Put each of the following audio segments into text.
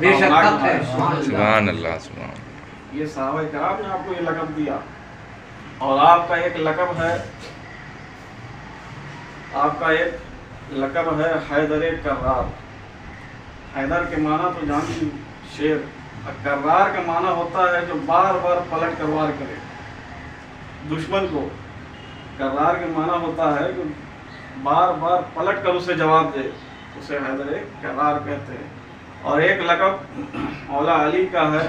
سبحان اللہ سبحان اللہ. یہ صحابہ کرام نے آپ کو یہ لقب دیا. اور آپ کا ایک لقب ہے حیدر کرار. حیدر کے معنی تو جانتی شیر. کرار کا معنی ہوتا ہے جو بار بار پلٹ کر وار کرے دشمن کو. کرار کے معنی ہوتا ہے کہ بار بار پلٹ کر اسے جواب دے, اسے حیدر کرار کہتے ہیں. اور ایک لقب مولا علی کا ہے,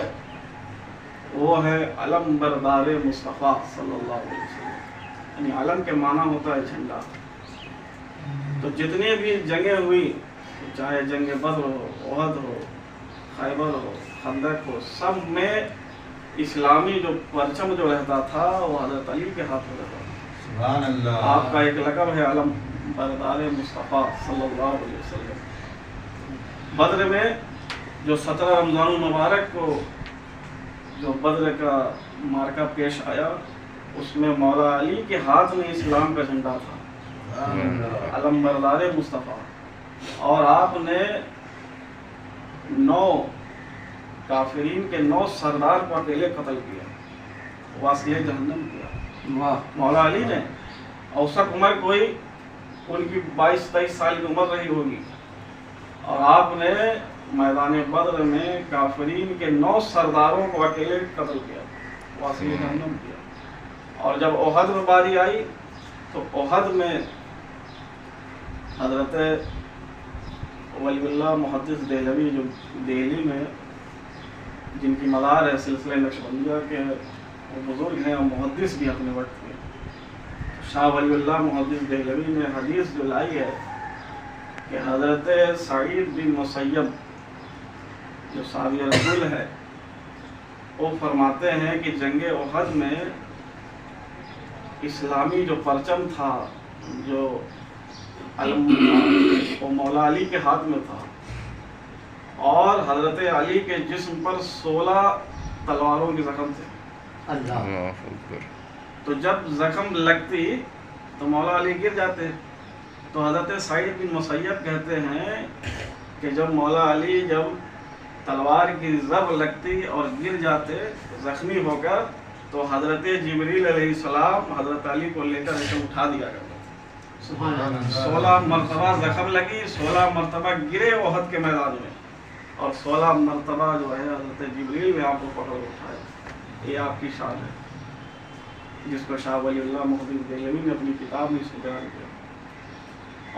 وہ ہے علم بردار مصطفیٰ صلی اللہ علیہ وسلم. یعنی علم کے معنی ہوتا ہے جھنڈا. تو جتنی بھی جنگیں ہوئی, چاہے جنگ بدر ہو, احد ہو, خیبر ہو, خندق ہو, سب میں اسلامی جو پرچم جو رہتا تھا وہ حضرت علی کے ہاتھ میں رہتا تھا. سبحان اللہ. آپ کا ایک لقب ہے علم بردار مصطفیٰ صلی اللہ علیہ وسلم. بدر میں جو 17 رمضان المبارک کو جو بدر کا مارکہ پیش آیا, اس میں مولا علی کے ہاتھ میں اسلام کا جھنڈا تھا, علم بردار مصطفیٰ. اور آپ نے 9 کافرین کے 9 سردار کو اکیلے قتل کیا, واسطے جہنم کیا مولا علی نے. اوسط عمر کوئی ان کی 22-23 سال کی عمر رہی ہوگی, اور آپ نے میدان بدر میں کافرین کے 9 سرداروں کو اکیلے قتل کیا, واسطے جہنم کیا. اور جب احد میں باری آئی تو احد میں حضرت ولی اللہ محدث دہلوی, جو دہلی میں جن کی مدار ہے سلسلہ نقشبندیہ کے, وہ بزرگ ہیں اور محدث بھی اپنے وقت کے, شاہ ولی اللہ محدث دہلوی نے حدیث جو لائی ہے کہ حضرت سعید بن مسیب جو صحابی رسول ہے, وہ فرماتے ہیں کہ جنگ احد میں اسلامی جو پرچم تھا, جو علم وہ مولا علی کے ہاتھ میں تھا, اور حضرت علی کے جسم پر 16 تلواروں کے زخم تھے. تو جب زخم لگتی تو مولا علی گر جاتے. تو حضرت سعید بن مسیب کہتے ہیں کہ جب مولا علی جب تلوار کی ضرب لگتی اور گر جاتے زخمی ہو کر, تو حضرت جبریل علیہ السلام حضرت علی کو لے کر اسے اٹھا دیا کرتے. 16 مرتبہ زخم لگی, 16 مرتبہ گرے احد کے میدان میں, اور 16 مرتبہ جو ہے حضرت جبریل نے آپ کو پکڑ اٹھایا. یہ آپ کی شان ہے, جس کو شاہ ولی اللہ محدث دہلوی نے اپنی کتاب میں اس کو بیان کیا.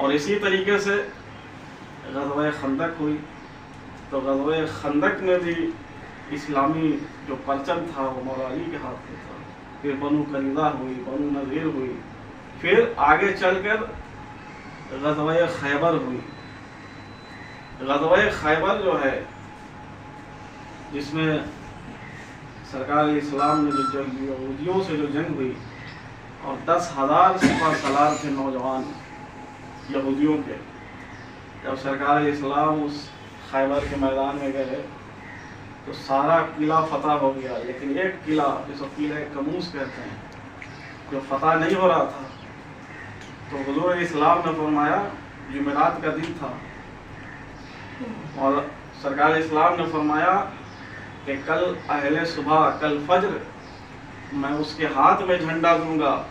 اور اسی طریقے سے غزوہ خندق ہوئی, تو غزوہ خندق میں بھی اسلامی جو پرچم تھا وہ مولا علی کے ہاتھ میں تھا. پھر بنو قریظہ ہوئی, بنو نذیر ہوئی, پھر آگے چل کر غزوہ خیبر ہوئی. غزوہ خیبر جو ہے, جس میں سرکار علیہ السلام نے جو یہودیوں سے جو جنگ ہوئی, اور 10,000 سپہ سالار تھے نوجوان یہودیوں کے. جب سرکار علیہ السلام اس خیبر کے میدان میں گئے تو سارا قلعہ فتح ہو گیا, لیکن ایک قلعہ جس کو قلعہ کموس کہتے ہیں, جو فتح نہیں ہو رہا تھا. تو حضور علیہ السلام نے فرمایا, جمعرات کا دن تھا, اور سرکار علیہ السلام نے فرمایا کہ کل اہل صبح, کل فجر میں اس کے ہاتھ میں جھنڈا دوں گا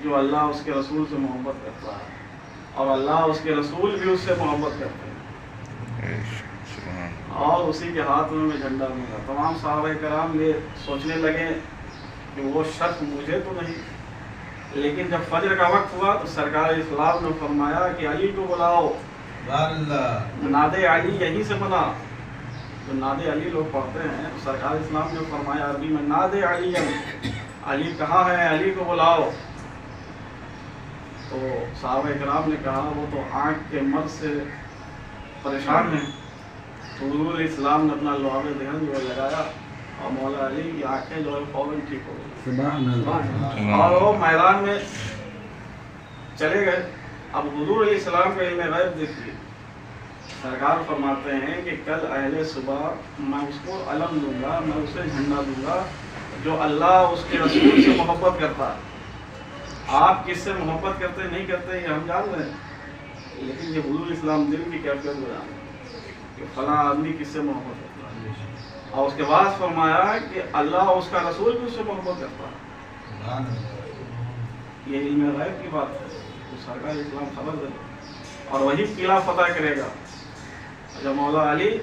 جو اللہ اس کے رسول سے محبت کرتا ہے, اور اللہ اس کے رسول بھی اس سے محبت کرتے ہیں, اور اسی کے ہاتھ میں جھنڈا دوں گا. تمام صحابہ کرام یہ سوچنے لگے کہ وہ شخص مجھے تو نہیں. لیکن جب فجر کا وقت ہوا تو سرکار علیہ السلام نے فرمایا کہ علی کو بلاؤ, ناد علی یہیں سے بنا. تو ناد علی لوگ پڑھتے ہیں, تو سرکار علیہ السلام نے فرمایا عربی میں, ناد علی, علی کہاں ہے, علی کو بلاؤ. تو صحابہ کرام نے کہا وہ تو آنکھ کے مرض سے پریشان ہیں. تو حضور علیہ السلام نے اپنا لعاب دہن جو ہے لگایا, اور مولا علی کی آنکھیں جو ہے فوراً ٹھیک ہو گئی, اور وہ میدان میں چلے گئے. اب حضور علیہ السلام کا علم غیب دیکھیے, سرکار فرماتے ہیں کہ کل اہل صبح میں اس کو علم دوں گا, میں اسے جھنڈا دوں گا جو اللہ اس کے رسول سے محبت کرتا ہے. آپ کس سے محبت کرتے نہیں کرتے یہ ہم جان رہے ہیں, لیکن یہ حضور اسلام دل کی کیفیت کو جان رہے ہیں. کہ فلاں آدمی کس سے محبت کرتا ہے، اور اس کے بعد فرمایا کہ اللہ اور اس کا رسول بھی اس سے محبت کرتا ہے۔ یہ علم غیب کی بات ہے، تو سرکار اسلام خبر دے، اور وہی قلعہ فتح کرے گا۔ جب مولا علی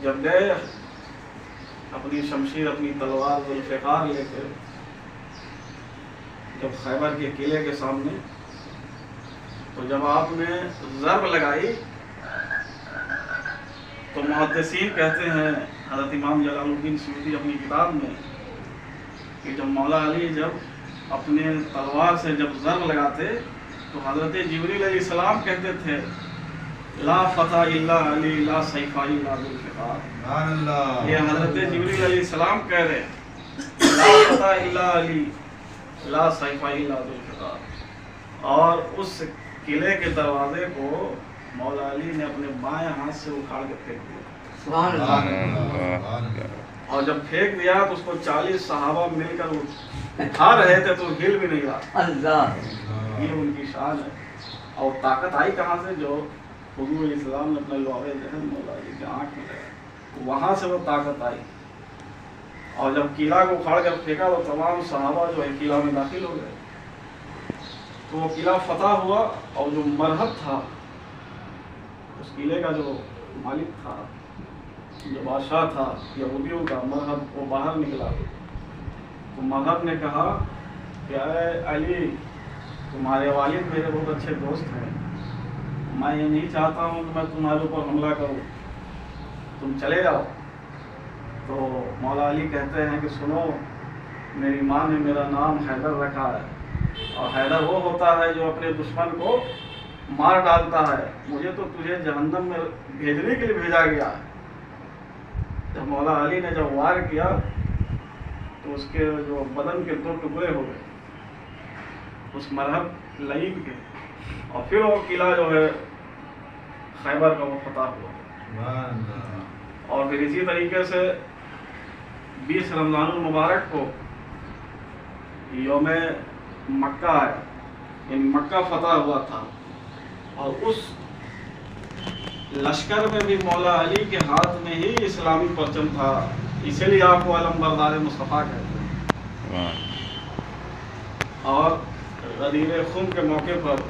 جب گئے اپنی شمشیر اپنی تلوار ذوالفقار لے کر جب خیبر کے قلعے کے سامنے، تو جب آپ نے ضرب لگائی تو محدثین کہتے ہیں، حضرت امام جلال الدین سیوطی اپنی کتاب میں، کہ جب مولا علی جب اپنے تلوار سے جب ضرب لگاتے تو حضرت جبریل علیہ السلام کہتے تھے لا فتح الا علی لا سیف الا ذوالفقار۔ یہ حضرت جبریل علیہ السلام کہہ رہے ہیں لا فتح الا علی لا سیف الا ذوالفقار، اور اس قلعے کے دروازے کو مولا علی نے اپنے بائیں ہاتھ سے اکھاڑ کے پھینک دیا۔ سبحان اللہ۔ اور جب پھینک دیا تو اس کو 40 صحابہ مل کر اٹھا رہے تھے تو ہل بھی نہیں رہا۔ اللہ، یہ ان کی شان ہے۔ اور طاقت آئی کہاں سے؟ جو حضور علیہ السلام نے اپنے لوہے ذہن مولا علی کی آنکھ میں لگا، وہاں سے وہ طاقت آئی۔ اور جب قلعہ کو اکھاڑ کر پھینکا تو تمام صحابہ جو ہے قلعہ میں داخل ہو گئے، تو وہ قلعہ فتح ہوا، اور جو مرہب تھا اس قلعے کا جو مالک تھا، جو بادشاہ تھا یہودیوں کا، مرہب، وہ باہر نکلا تو مرہب نے کہا کہ اے علی، تمہارے والد میرے بہت اچھے دوست ہیں، میں یہ نہیں چاہتا ہوں کہ میں تمہارے اوپر حملہ کروں، تم چلے جاؤ۔ تو مولا علی کہتے ہیں کہ سنو، میری ماں نے میرا نام حیدر رکھا ہے، اور حیدر وہ ہوتا ہے جو اپنے دشمن کو مار ڈالتا ہے، مجھے تو تجھے جہنم میں بھیجنے کے لیے بھیجا گیا ہے۔ جب مولا علی نے جب وار کیا تو اس کے جو بدن کے 2 ٹکڑے ہو گئے اس مرہب لعیب کے، اور پھر وہ قلعہ جو ہے خیبر کا وہ فتح ہوا۔ اور پھر اسی طریقے سے 20 رمضان المبارک کو یوم مکہ ہے، یعنی مکہ فتح ہوا تھا، اور اس لشکر میں بھی مولا علی کے ہاتھ میں ہی اسلامی پرچم تھا، اسی لیے آپ کو علم بردار مصطفیٰ کہتے ہیں۔ اور غدیر خم کے موقع پر